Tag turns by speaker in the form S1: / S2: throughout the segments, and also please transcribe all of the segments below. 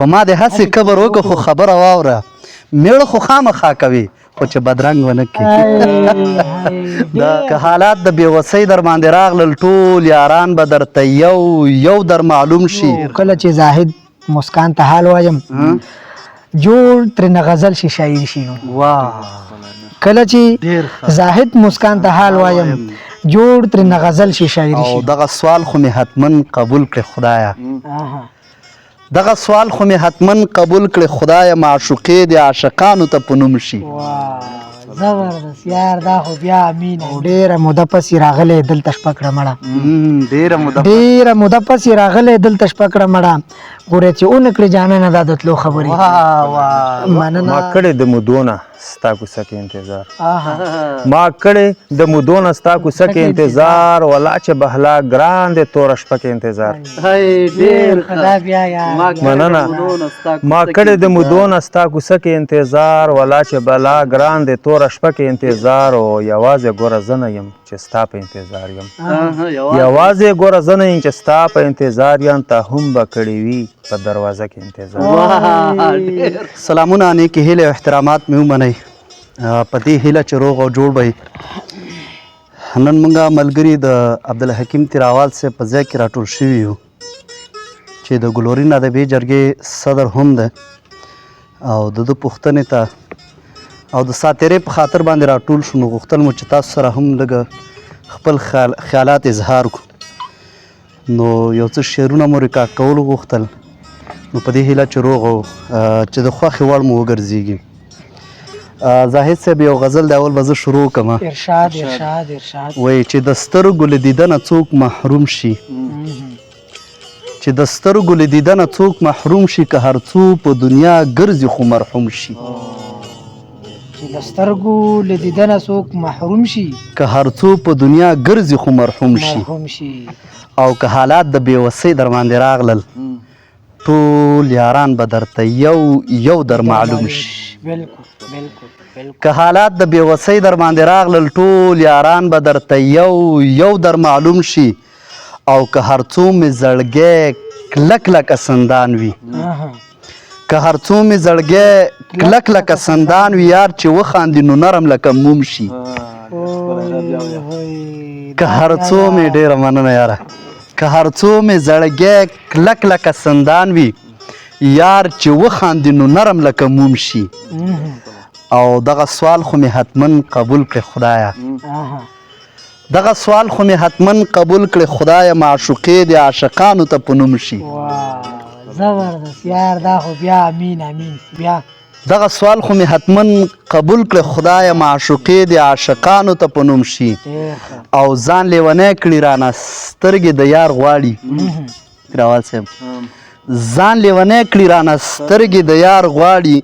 S1: په ما دې هسې کبر وکړه خو خبره واوره میړه خو خامخا کوي خو چې بدرنګ ونه کړي که حالات د بېوسۍ در باندې راغلل ټول یاران به درته یو در معلوم شي
S2: کله چې زاهد مسکان ته حال وایم جوړ ترېنه غزل شي شاعر شي
S1: واه
S2: کله چې زاهد مسکان ته حال وایم جوړ ترېنه غزل شي شاعر
S1: او
S2: شي
S1: دغه سوال خو مې حتما قبول کړې خدایه دغه سوال خو مې حتما قبول کړې خدایه معشوقې د عاشقانو ته په نوم شي
S2: زبردست یار دا خو بیا امین ډېره موده پسې راغلی دلته شپه کړه مړه ډېره موده پسې راغلی دلته شپه کړه مړه ګورې چې ونه کړې جانانه دا د تلو خبرې مننه
S3: ما کړې د مودونه ستا کوڅه کې انتظار ما کړې د مودونه ستا کوڅه کې انتظار ولا چې بهلا ګران دی توره شپه کې انتظار مننه ما کړې د مودونه ستا کوڅه کې انتظار ولا چې بهلا ګران دی توره شپه کې انتظار او یوازې ګوره زه نه یم چې ستا په انتظار یم یوازې ګوره زه نه یم چې ستا په انتظار یم ته هم به کړې وي په دروازه کې انتظار
S1: سلامونه نیکې هیلې او احترامات مې ومنئ په دې هیله چې روغ او جوړ به نن موږ ملګري د عبدالحکیم تیراوال صاحب په ځای کې راټول شوي یو چې د ګلورین ادبي جرګې صدر هم دی او د ده پوښتنې ته او د ساتیرې په خاطر باندې راټول شو نو غوښتل مو چې تاسو سره هم لږه خپل خیالات اظهار کړو نو یو څه شعرونه مو ریکارډ کولو غوښتل نو په دې هیله چې روغ او چې د خوښې وړ مو وګرځېږي زاهد صاحب یو غزل د اول به زه شروع کړم
S2: ارشاد ارشاد ارشاد
S1: وایي چې د سترګو له دیدنه څوک محروم شي چې د سترګو له دیدنه څوک محروم شي که هر څو په دنیا ګرځي خو مرحوم شي
S2: چې د سترګو له دیدنه څوک محروم شي
S1: که هر څو په دنیا ګرځي خو مرحوم شي او که حالات د بېوسۍ در باندې راغلل ټول یاران به درته یو در معلوم شي که حالات د بېوسۍ در باندې راغلل ټول یاران به درته یو در معلوم شي او که هر څو مې زړګی کلک لکه سندان وي که هر څو مې زړګی کلک لکه سندان وي یار چې وخاندي نو نرم لکه موم شي که هر څو مې ډېره مننه یاره که هر څو مې زړګی کلک لکه سندان وي یار چې وخاندي نو نرم لکه موم شي او دغه سوال خو مې حتما قبول کړې خدایه دغه سوال خو مې حتما قبول کړې خدایه معشوقې د عاشقانو ته په نوم شي
S2: زبردست یار دا خو بیا امین امین بیا
S1: دغه سوال خو مې حتما قبول کړې خدایه معشوقې د عاشقانو ته په نوم شي او ځان لیونی کړي رانه سترګې د یار غواړي راوال صاحب ځان لیونی کړي رانه سترګې د یار غواړي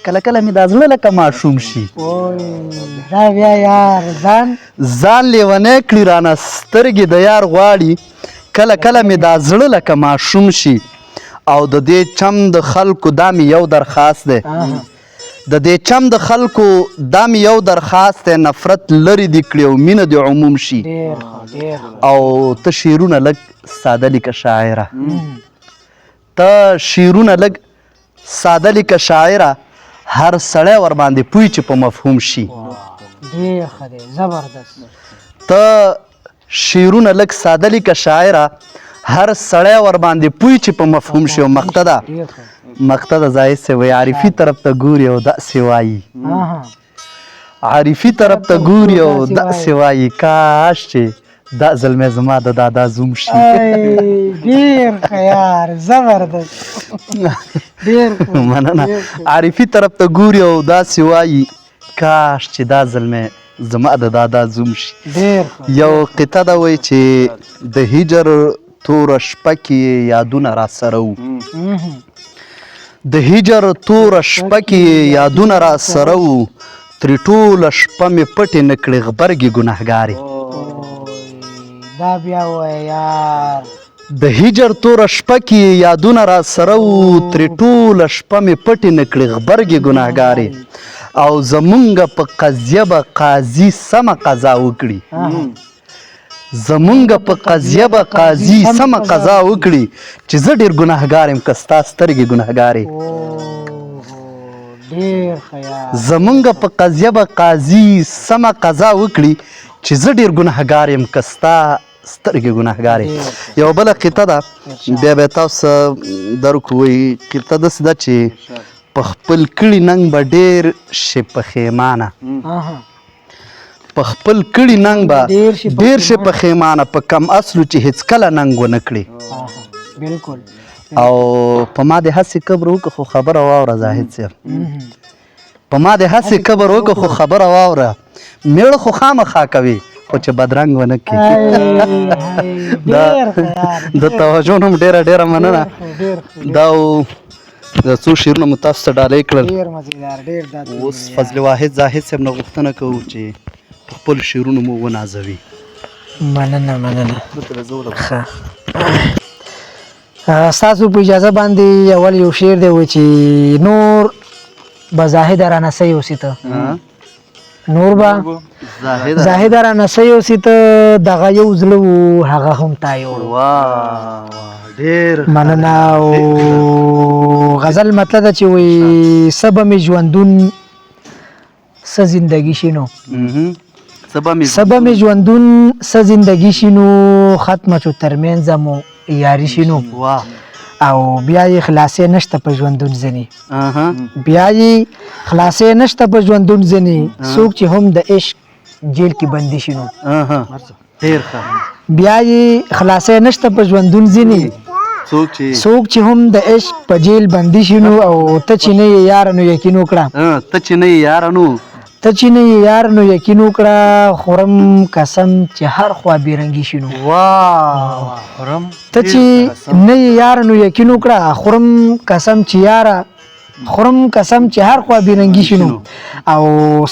S1: کله کله مې دا زړه لکه ماشوم شي
S2: دا بیا یار
S1: ځان لیونی کړي رانه سترګې د یار غواړي کله کله مې دا زړه لکه ماشوم شي او د دې چم د خلکو دا مې یو درخواست دی د دې چم د خلکو دا مې یو درخواست دی نفرت لرې دې کړي او مینه دې عموم شي او ته شعرونه لږ ساده لیکه شاعره ته شعرونه لږ ساده لیکه شاعره هر سړی ورباندې پوی چې په مفهوم شي ته شعرونه لږ ساده لیکه شاعره هر سړی ورباندې پوی چې په مفهوم شي او مقتده زاهد صاحب وایي عارفي طرف ته ګوري او داسې وایي عارفي طرف ته ګوري او داسې وایي کاش چې دا زلمی زما د دادا زوم شي
S2: ډېر خیار زبردست
S1: مننه عارفي طرف ته ګوري او داسې وایي کاش چې دا زلمی زما د دادا زوم شي یو قطعه ده وایي چې د هجر توره شپه کې یادونه را سره وو د هجر توره شپه کې یادونه را سره وو ترې ټوله شپه مې پټې نه کړې غبرګې ګنهګارې
S2: دا بیا وایه یار
S1: د هجر توره شپه کې یادونه را سره وو ترې ټوله شپه مې پټې نه کړې غبرګې ګنهګارې او زمونږ په قضیه به قاضي سمه قضا وکړي زمونږ په قضیه به قاضي سمه قضا وکړي چې زه ډېر ګناهګار یم که ستا سترګې ګناهګارې
S2: ډیر خیال
S1: زمونږ په قضیه به قاضي سمه قضا وکړي چې زه ډېر ګناهګار یم که ستا سترګې ګناهګارې یوه بله قطعه ده بیا به یې تاسو درک ووایي قطعه داسې ده چې په خپل کړي ننګ به ډېر شي پښیمانه په خپل کړي ننګ به ډېر شي پښیمانه په کم اصلو چې هېڅ کله ننګ ونه کړي
S2: بالکل
S1: او په ما دې هسې کبر وکړه خو خبره واوره زاهد صاحب په ما دې هسې کبر وکړه خو خبره واوره میړه خو خامخا کوي خو چې بدرنګ ونه کړي د توجه نه ډېره مننه دا د څو شعرونه مو تاسو ته ډالۍ کړل اوس فضل واحد زاهد صاحب نه غوښتنه کوو چې په خپلو شعرونو مو ونازوي
S2: مننه ستاسو په اجازه باندې اول یو شعر دی و چې نور به زاهد رانه څه یوسي ته نور به زاهد رانه څه یوسي ته دغه یو زړه و هغه هم تا یوړ مننه او غزل مطلب ده چې وایي څه به مې ژوندون څه زندګي شي نو څه به مې ژوندون څه زندګي شي نو ختمه شو ترمنځه مو یاري شي نو او بیا یې خلاصې نشته په ژوندون ځینې بیا یې خلاصې نشته په ژوندون ځینې څوک چې هم د عشق جیل کې بندي شي نو بیا یې خلاصې نشته په ژوندون ځینې څوک چې هم د عشق په جیل بندي شي نو او ته چې نه یې یاره نو یقین وکړه ته چې نه یې یار نو یقین وکړه خورم قسم چې هر خوا بیرنګي شي نو ته چې نه یې یار نو یقین وکړه خورم قسم چې هر خوا بیرنګي شي نو او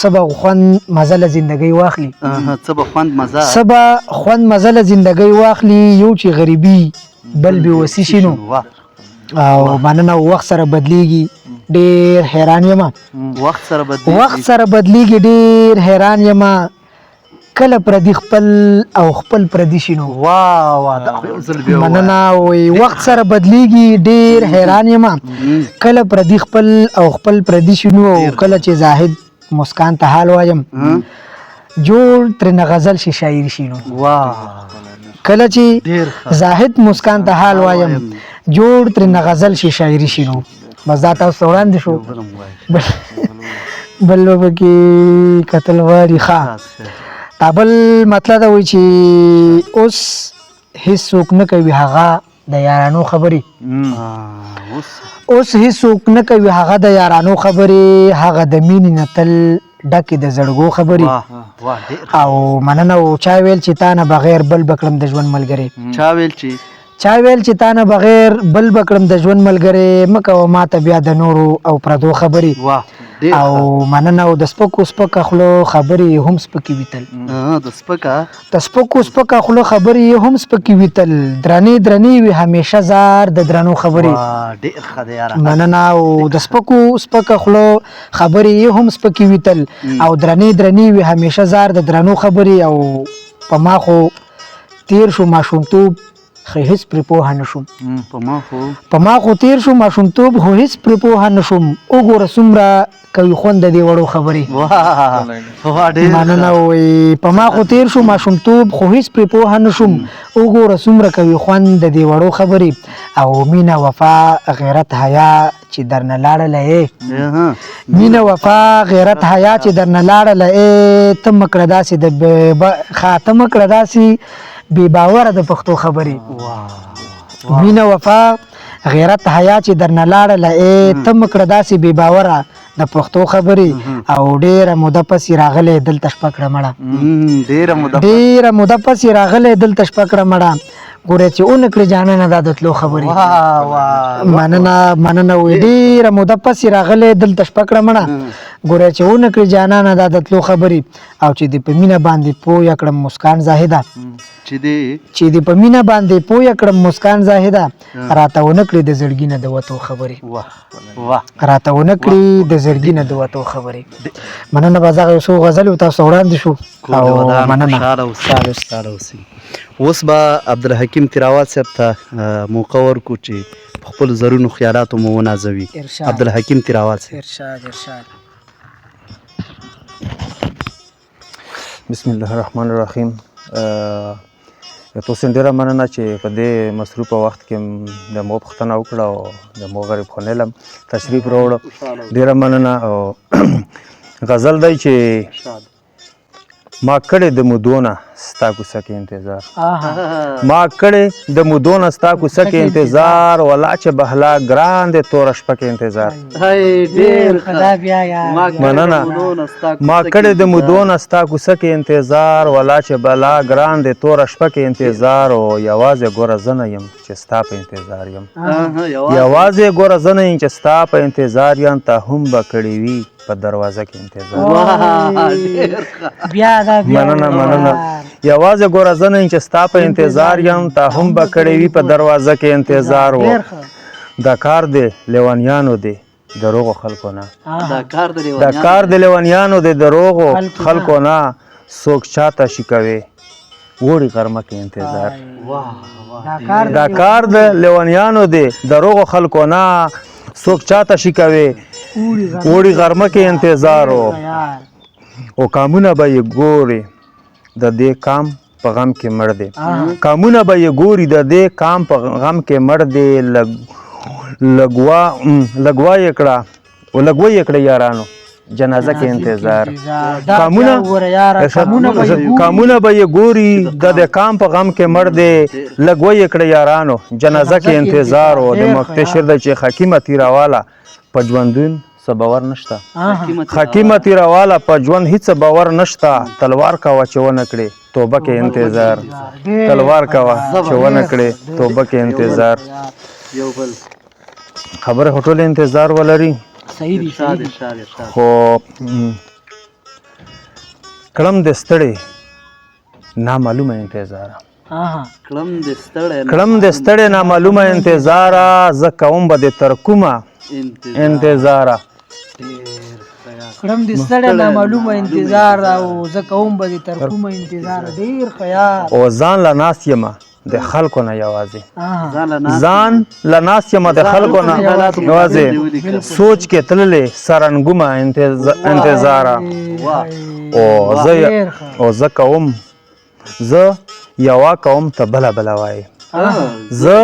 S2: سبا خوند مزه له زندګۍ واخلي سبا خوند مزه له زندګۍ واخلي یو چې غریبي بل بې وسي شي نو او مننه وخت سره بدلیږي ډیر حیران یم وخت سره بدلیږي ډیر حیران یم کله پردي خپل او خپل پردي شي نو مننه وایي وخت سره بدلیږي ډیر حیران یم کله پردي خپل او خپل پردي شي نو او کله چې زاهد مسکان ته حال وایم جوړ ترېنه غزل شي شاعري شي نو کله چې زاهد مسکان ته حال وایم جوړ ترېنه غزل شي شاعري شي نو بس دا تاسو وړاندې شو بل به پکې کتل غواړي ښه دا بل مطلب دا وایي چې اوس هېڅوک نه کوي هغه د یارانو خبرې اوس هېڅوک نه کوي هغه د یارانو خبرې هغه د مینې نه تل ډکې د زړګو خبرې او مننه او چا ویل چې تا نه بغیر بل بکړم د ژوند ملګری چا ویل چې تا نه بغیر بل بکړم د ژوند ملګری مه کوه ما ته بیا د نورو او پردو خبرې او مننه او د سپکو خولو خبرې هم سپکې ویتل د سپکو خولو خبرې هم سپکې ویتل درنې وي همیشه زار د درنو خبرې مننه او د سپکو خولو خبرې هم سپکې ویتل او درنې وي همیشه زار د درنو خبرې او په ما خو تیر شو ماشومتوب خو هیڅ پرې پوهه نه شوم په ما خو تیر شو ماشومتوب خو هیڅ پرې پوهه نه شوم وګوره څومره کوي خوند د دې وړو خبرې مننه وایي په ما خو تیر شو ماشومتوب خو هیڅ پرې پوهه نه شوم وګوره څومره کوي خوند د دې وړو خبرې او مینه وفا غیرت حیا چې درنه لاړله مینه وفا غیرت حیا چې درنه لاړله ته مه کړه داسې بې باوره د پښتو خبرې مینه وفا غیرت حیا چې درنه لاړله ته مه کړه داسې بې باوره د پښتو خبرې او ډېره موده پسې راغلی دلته شپه کړه مړه ډېره موده پسې راغلی دلته شپه کړه مړه ګوره چې اونکړې جانانه دا د تلو خبرې مننه وې ډېره موده پسې راغلی دلته شپه کړه مړه ګوره چې اونکړې جانانه دا د تلو خبرې او چې دې په مینه باندې پویه کړم مسکان زاهده چې دې په مینه باندې پویه کړم مسکان زاهده راته ونکړې د زړګي نه د وتو خبرې راته ونکړې د زړګي نه د وتو خبرې مننه به دغه یو څو غزلې تاسو وړاندې شو او مننه
S1: اوس به عبدالحکیم تیراوال صاحب ته موقع ورکو چې په خپلو زرونو خیالاتو مو ونازوي عبدالحکیم تیراوال صاحب
S2: ارشاد
S3: بسم الله الرحمن الرحیم تاسو ډیره مننه چې په دې مصروفه وخت کې د مو پوښتنه وکړه او د مو غریب خونیلم تشریف راوړ ډیره مننه او غزل دی چې ما کړې د مودونه ستا کوڅه کې انتظار ما کړې د مودونه ستا کوڅه کې انتظار ولا چې بهلا ګران د توره شپه کې انتظار مننه ما کړې د مودونه ستا کوڅه کې انتظار ولا چې بهلا ګران د توره شپه کې انتظار او یوازې ګوره زه نه یم چې ستا په انتظار یم یوازې ګوره زه نه یم چې ستا په انتظار یم ته هم به کړې وي په دروازه کې انتظار مننه یوازې ګوره زه نه یم چې ستا په انتظار یم ته هم به کړې وي په دروازه کې انتظار و دا کار دی لیونیانو دی دروغو خلکو نه دا کار د لیونیانو دی دروغو خلکو نه څوک چاته شي کوي وړي غرمه کې انتظار دا کار د لیونیانو دی دروغو خلکو نه څوک چاته شي کوي وړي غرمه کې انتظار او کامونه به یې ګوري د دې کام په غم کې مړ دی کامونه به یې ګوري د دې کام په غم کې مړ دی لګوا یې کړه یارانو جنازه کې انتظار کامونه به یې ګوري د دې کام په غم کې مړ دی لګوا یې کړه یارانو جنازه کې انتظار او د مختشر د چې حکیمه تیراواله په ژوندون څه باور نشته حکیمه تیراواله په ژوند هیڅ باور نشته تلوار کوه چې ونه کړې توبه کې انتظار تلوار کوه چې ونه کړې توبه کې انتظار خبره هټول انتظار ولري خو کړم د ستړې نامعلومه انتظار کړم د ستړې نامعلومه انتظار زه کوم به د تر کومه انتظار
S2: کړم د ستړې نامعلومه انتظار او زه کوم به د تر کومه انتظار ډیر خیال
S3: او ځان له ناست یمه د خلکو نه یوازې ځان له ناست یمه د خلکو نه یوازې سوچ کې تللې سرنګومه انتظار او زه کوم زه یوا کوم ته بله بله وایې زه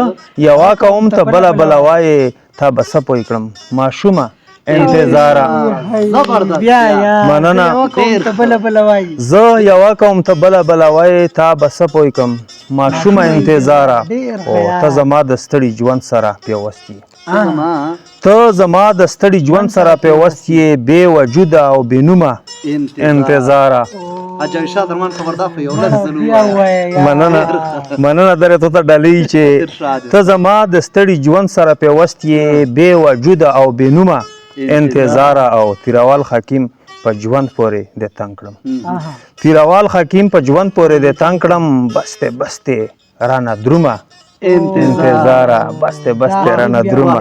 S3: یوا کوم ته بله بله وایې تا به څه پوه کړم ماشومه انتظار مننه زه یوا کوم ته بله بله وایې تا به څه پوه کړم ماشومه انتظار او ته زما د ستړي ژوند سره پیوست یې ته زما د ستړي ژوند سره پیوست یې بې وجوده او بې نومه انتظار مننه درې ته ډالۍ چې ته زما د ستړي ژوند سره پیوست یې بې وجوده او بې نومه انتظار او تیراوال حکیم په ژوند پورې د تنګ کړم تیراوال حکیم په ژوند پورې د تنګ کړم بسته رانه درومه انتظار بسته رانه درومه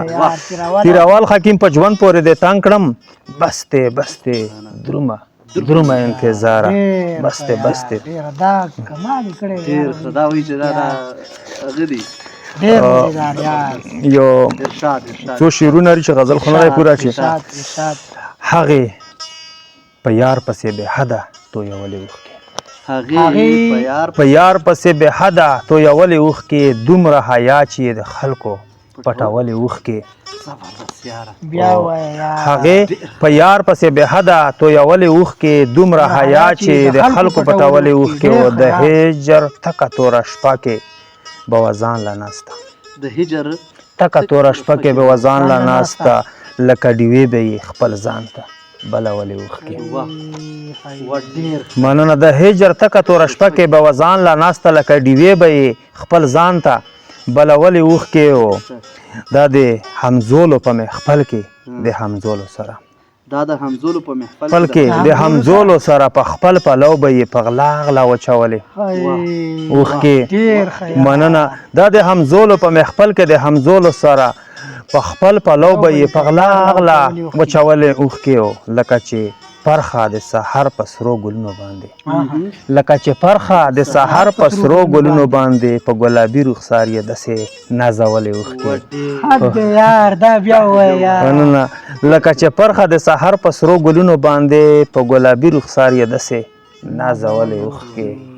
S3: تیراوال حکیم په ژوند پورې د تنګ کړم بسته درومه انتظار بسته
S2: دا کمال کړي
S1: دا وی چې دا غدي
S3: یو څو شعرونه لري چې غزل خونه پورا شي هغه په یار پسې به حدا تو یولې وخت په یار پسې به حدا تو یولې وخت کې دومره حیا چې د خلکو پټولې وخت کې هغه په یار پسې به حدا تو یولې وخت کې دومره حیا چې د خلکو پټولې وخت کې او د هجر تکه تور شپه کې بوازان لا ناستا
S1: د هجر
S3: تکه تور شپه کې بوازان لا ناستا لکه دیوی به خپل ځان ته بلولې اوښکې
S1: ډیر
S3: مننه د هجر تکه توره شپه کې به وځان لا ناسته لکه ډیوې به یې خپل ځان ته بلولې اوښکې و دا د همزولو په محفل کې د همزولو سره
S1: دا د همزولو په محفل
S3: خپل کې د همزولو سره په خپل پلو به یې په غلا غلا وچولې اوښکې
S2: ډیر خیال
S3: مننه دا د همزولو په محفل کې د همزولو سره په خپل پلو به یې په غلا غلا وچولې اوښکې و لکه چې پرخه د سحر په سرو ګلونو باندې لکه چې پرخه د سحر په سرو ګلونو باندې په ګلابي رخسار یې داسې نازولې اوښکې
S2: حد دی یار دا بیا ووایه یار
S3: مننه لکه چې پرخه د سحر په سرو ګلونو باندې په ګلابي رخسار یې داسې نازولې اوښکې